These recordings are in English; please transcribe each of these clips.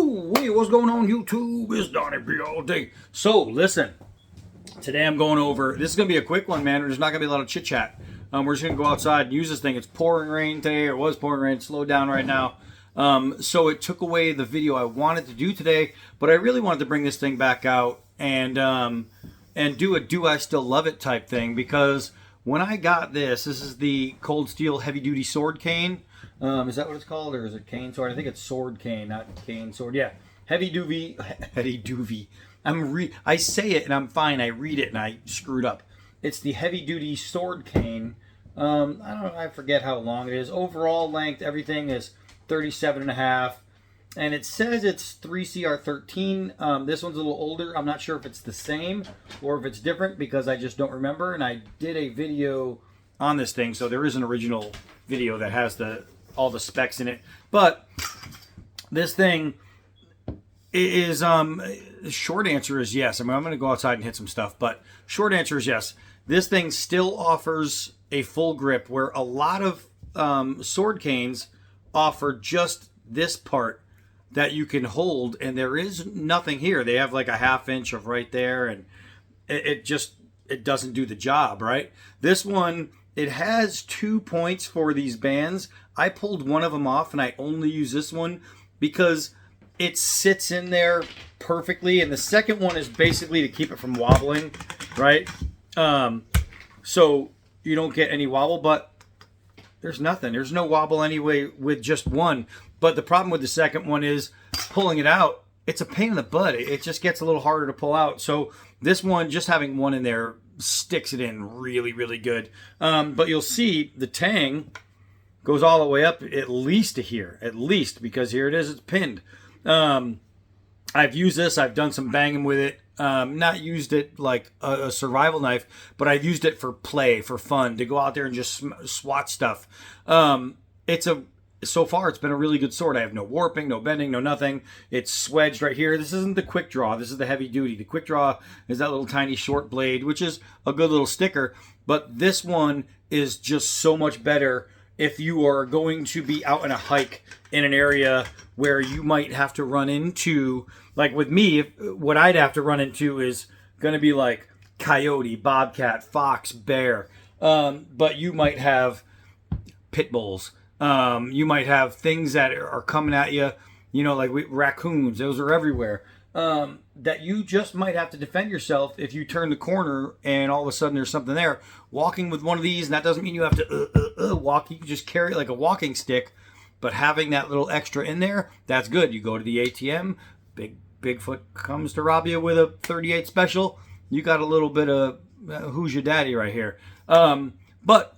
Hey, what's going on YouTube? It's Donnie B all day. So, listen. Today I'm going over, this is going to be a quick one, man. There's not going to be a lot of chit chat. We're just going to go outside and use this thing. It's pouring rain today, or it was pouring rain. It's slowed down right now. So it took away the video I wanted to do today, but I really wanted to bring this thing back out and do a do I still love it type thing, because when I got this is the Cold Steel heavy duty sword cane. Is that what it's called, or is it cane sword? I think it's sword cane, not cane sword. Yeah, heavy duty. I say it and I'm fine. I read it and I screwed up. It's the heavy duty sword cane. I don't know. I forget how long it is. Overall length, everything is 37.5, and it says it's 3CR13. This one's a little older. I'm not sure if it's the same or if it's different because I just don't remember. And I did a video on this thing, so there is an original video that has all the specs in it. But this thing is the short answer is yes. I mean, I'm going to go outside and hit some stuff, but short answer is yes. This thing still offers a full grip, where a lot of sword canes offer just this part that you can hold, and there is nothing here. They have like a ½ inch of right there, and it doesn't do the job, right? This one, it has 2 points for these bands. I pulled one of them off, and I only use this one because it sits in there perfectly, and the second one is basically to keep it from wobbling, right? So you don't get any wobble, but there's nothing. There's no wobble anyway with just one. But the problem with the second one is pulling it out. It's a pain in the butt. It just gets a little harder to pull out. So this one, just having one in there sticks it in really, really good. But you'll see the tang goes all the way up at least to here. At least, because here it is. It's pinned. I've used this. I've done some banging with it. Not used it like a survival knife, but I've used it for play, for fun, to go out there and just swat stuff. So far, it's been a really good sword. I have no warping, no bending, no nothing. It's swedged right here. This isn't the quick draw. This is the heavy duty. The quick draw is that little tiny short blade, which is a good little sticker. But this one is just so much better if you are going to be out on a hike in an area where you might have to run into, like with me, what I'd have to run into is going to be like coyote, bobcat, fox, bear. But you might have pit bulls. You might have things that are coming at you, like raccoons. Those are everywhere. That you just might have to defend yourself if you turn the corner and all of a sudden there's something there. Walking with one of these, and that doesn't mean you have to walk. You can just carry it like a walking stick. But having that little extra in there, that's good. You go to the ATM, Bigfoot comes to rob you with a 38 special. You got a little bit of who's your daddy right here. But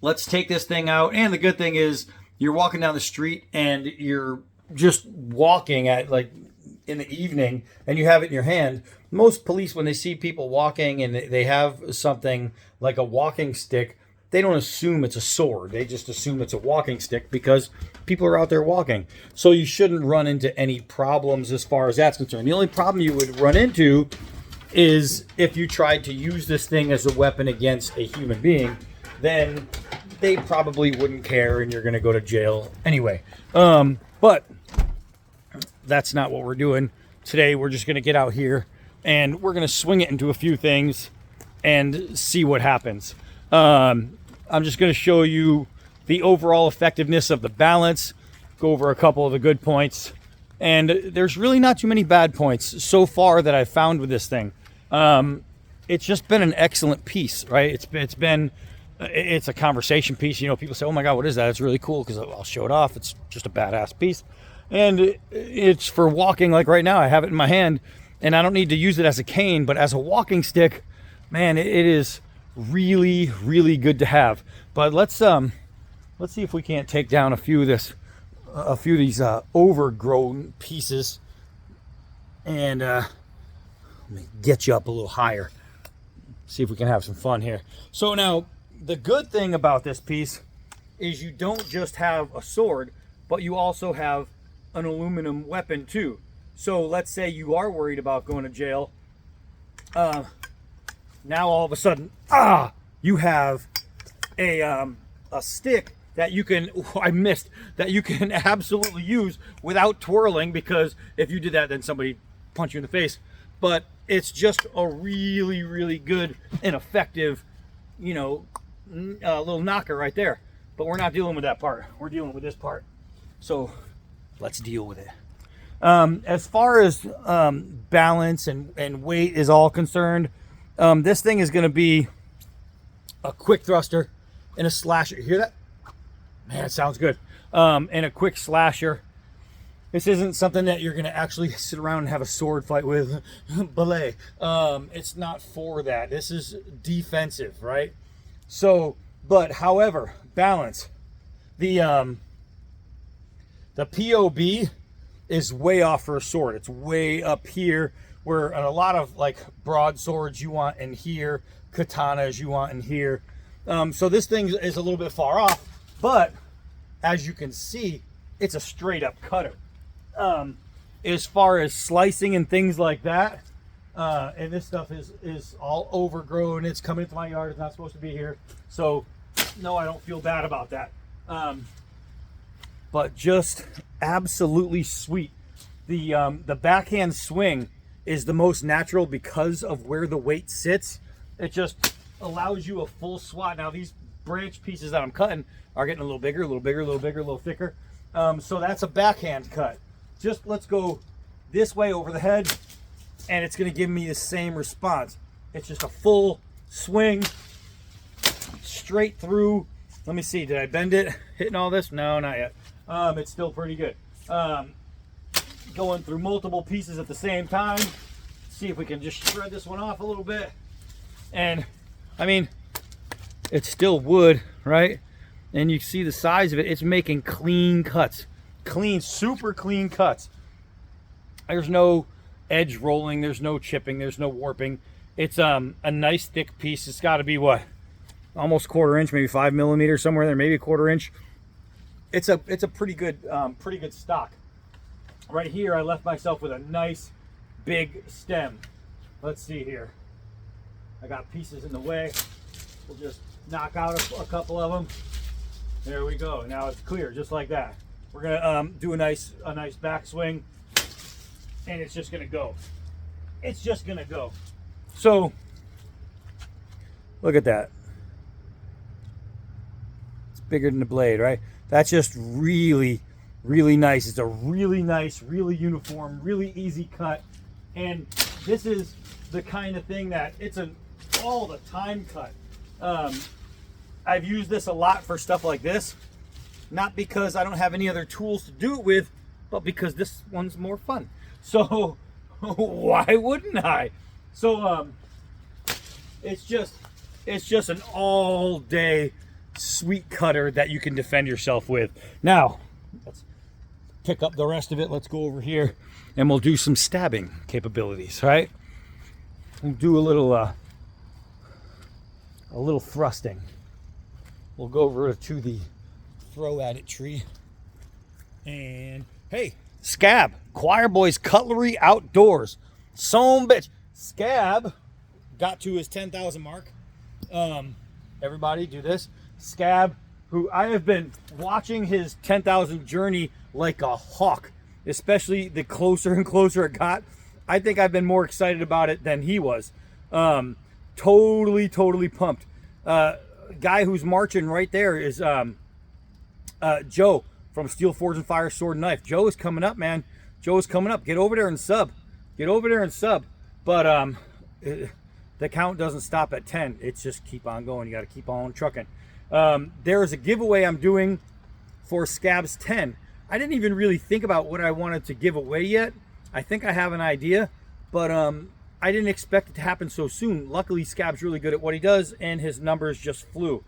let's take this thing out. And the good thing is you're walking down the street and you're just walking at like in the evening and you have it in your hand. Most police, when they see people walking and they have something like a walking stick, they don't assume it's a sword. They just assume it's a walking stick because people are out there walking. So you shouldn't run into any problems as far as that's concerned. The only problem you would run into is if you tried to use this thing as a weapon against a human being, then they probably wouldn't care and you're going to go to jail anyway. But that's not what we're doing today. We're just going to get out here and we're going to swing it into a few things and see what happens. I'm just going to show you the overall effectiveness of the balance, go over a couple of the good points, and there's really not too many bad points so far that I've found with this thing. It's just been an excellent piece, right? It's a conversation piece. People say, oh my God, what is that? It's really cool because I'll show it off. It's just a badass piece. And it's for walking. Like right now, I have it in my hand and I don't need to use it as a cane, but as a walking stick, man, it is really, really good to have. But let's see if we can't take down a few of these overgrown pieces, and let me get you up a little higher. See if we can have some fun here. So now, the good thing about this piece is you don't just have a sword, but you also have an aluminum weapon too. So let's say you are worried about going to jail. Now all of a sudden, you have a stick that you can, I missed, that you can absolutely use without twirling, because if you did that, then somebody punch you in the face. But it's just a really, really good and effective, you know, little knocker right there. But we're not dealing with that part. We're dealing with this part. So let's deal with it. As far as balance and weight is all concerned, this thing is going to be a quick thruster and a slasher. You hear that? Man, it sounds good. And a quick slasher. This isn't something that you're going to actually sit around and have a sword fight with. Belay. It's not for that. This is defensive, right? So, but however, balance. The POB is way off for a sword. It's way up here, where a lot of like broadswords you want in here, katanas you want in here. So this thing is a little bit far off, but as you can see, it's a straight up cutter. As far as slicing and things like that, and this stuff is all overgrown. It's coming into my yard. It's not supposed to be here. So no, I don't feel bad about that. But just absolutely sweet. The backhand swing is the most natural because of where the weight sits. It just allows you a full swat. Now these branch pieces that I'm cutting are getting a little bigger, a little bigger, a little bigger, a little thicker. So that's a backhand cut. Just let's go this way over the head, and it's going to give me the same response. It's just a full swing straight through. Let me see, did I bend it hitting all this? No, not yet. It's still pretty good. Going through multiple pieces at the same time. See if we can just shred this one off a little bit. And I mean, it's still wood, right? And you see the size of it. It's making clean cuts. Clean, super clean cuts. There's no edge rolling. There's no chipping. There's no warping. It's a nice thick piece. It's got to be what? Almost 1/4 inch, maybe 5 millimeters, somewhere there, maybe 1/4 inch. It's a pretty good stock. Right here, I left myself with a nice big stem. Let's see here. I got pieces in the way. We'll just knock out a couple of them. There we go. Now it's clear, just like that. We're gonna do a nice backswing, and it's just gonna go. It's just gonna go. So look at that. It's bigger than the blade, right? That's just really, really nice. It's a really nice, really uniform, really easy cut. And this is the kind of thing that it's an all the time cut. I've used this a lot for stuff like this, not because I don't have any other tools to do it with, but because this one's more fun. So why wouldn't I? So it's just an all day sweet cutter that you can defend yourself with. Now let's pick up the rest of it. Let's go over here and we'll do some stabbing capabilities, right? We'll do a little thrusting. We'll go over to the throw at it tree. And hey, Scab, Choir Boys Cutlery Outdoors. Son bitch. Scab got to his 10,000 mark. Everybody do this. Scab, who I have been watching his 10,000 journey like a hawk, especially the closer and closer it got. I think I've been more excited about it than he was. Totally pumped. Guy who's marching right there is Joe from Steel Forge and Fire Sword and Knife. Joe is coming up, man. Joe is coming up. Get over there and sub. Get over there and sub. But the count doesn't stop at 10. It's just keep on going. You got to keep on trucking. There is a giveaway I'm doing for Scab's 10. I didn't even really think about what I wanted to give away yet. I think I have an idea, but I didn't expect it to happen so soon. Luckily, Scab's really good at what he does, and his numbers just flew.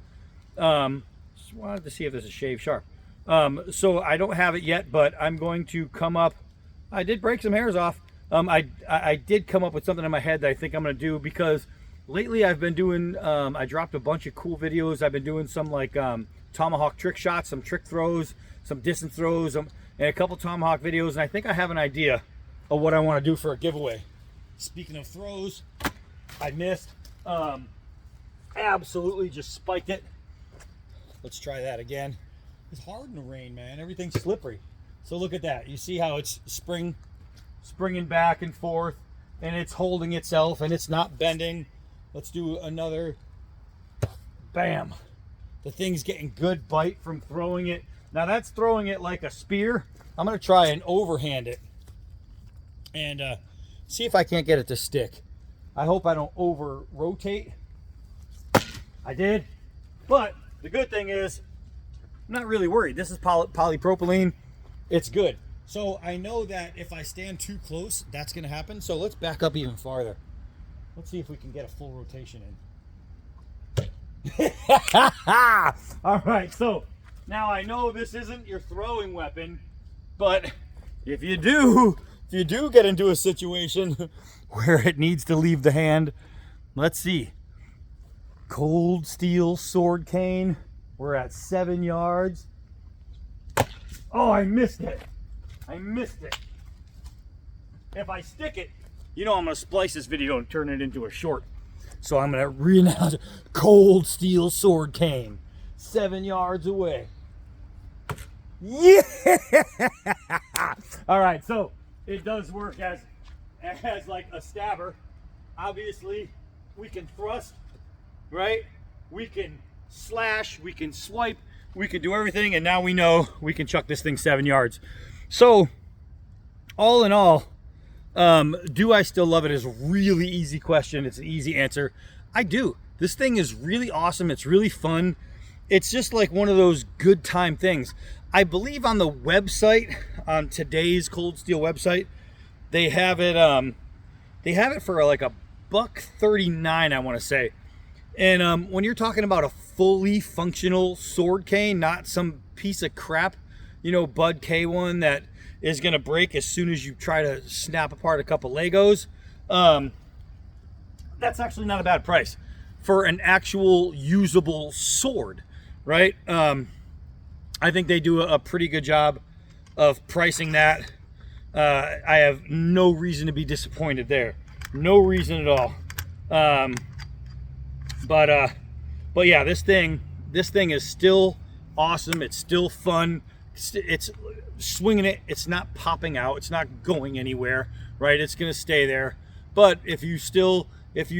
Just wanted to see if this is shave sharp. So I don't have it yet, but I'm going to come up. I did break some hairs off. I did come up with something in my head that I think I'm going to do, because lately I've been doing, I dropped a bunch of cool videos. I've been doing some like tomahawk trick shots, some trick throws, some distance throws, and a couple tomahawk videos, and I think I have an idea of what I want to do for a giveaway. Speaking of throws, I missed. Absolutely just spiked it. Let's try that again. It's hard in the rain, man. Everything's slippery. So look at that. You see how it's springing back and forth, and it's holding itself, and it's not bending. Let's do another. Bam. The thing's getting good bite from throwing it. Now that's throwing it like a spear. I'm going to try and overhand it and see if I can't get it to stick. I hope I don't over rotate. I did. But the good thing is, I'm not really worried. This is polypropylene. It's good. So I know that if I stand too close, that's going to happen. So let's back up even farther. Let's see if we can get a full rotation in. All right, so now I know this isn't your throwing weapon, but if you do get into a situation where it needs to leave the hand, let's see. Cold steel sword cane. We're at 7 yards. Oh, I missed it. I missed it. If I stick it, you know I'm going to splice this video and turn it into a short. So I'm going to renounce cold steel sword cane. 7 yards away. Yeah! All right, so it does work as like a stabber. Obviously, we can thrust, right? We can slash, we can swipe, we can do everything, and now we know we can chuck this thing 7 yards. So, all in all, do I still love it is a really easy question. It's an easy answer. I do. This thing is really awesome. It's really fun. It's just like one of those good time things. I believe on the website, on today's Cold Steel website, they have it for like $139, I want to say. And when you're talking about a fully functional sword cane, not some piece of crap, you know, Bud K1 that is going to break as soon as you try to snap apart a couple Legos, that's actually not a bad price for an actual usable sword, right? I think they do a pretty good job of pricing that. I have no reason to be disappointed there. No reason at all. But yeah, this thing is still awesome. It's still fun. It's swinging it. It's not popping out. It's not going anywhere, right? It's going to stay there. But if you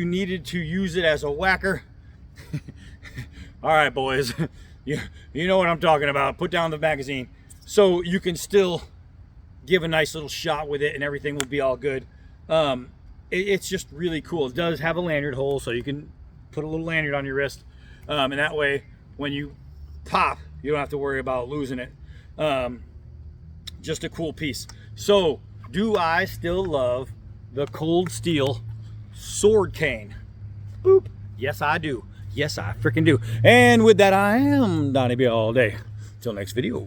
needed to use it as a whacker, all right, boys, you know what I'm talking about. Put down the magazine. So you can still give a nice little shot with it and everything will be all good. It's just really cool. It does have a lanyard hole, so you can put a little lanyard on your wrist. And that way, when you pop, you don't have to worry about losing it. Just a cool piece. So, do I still love the Cold Steel sword cane? Boop. Yes, I do. Yes, I freaking do. And with that, I am Donnie B all day. Till next video.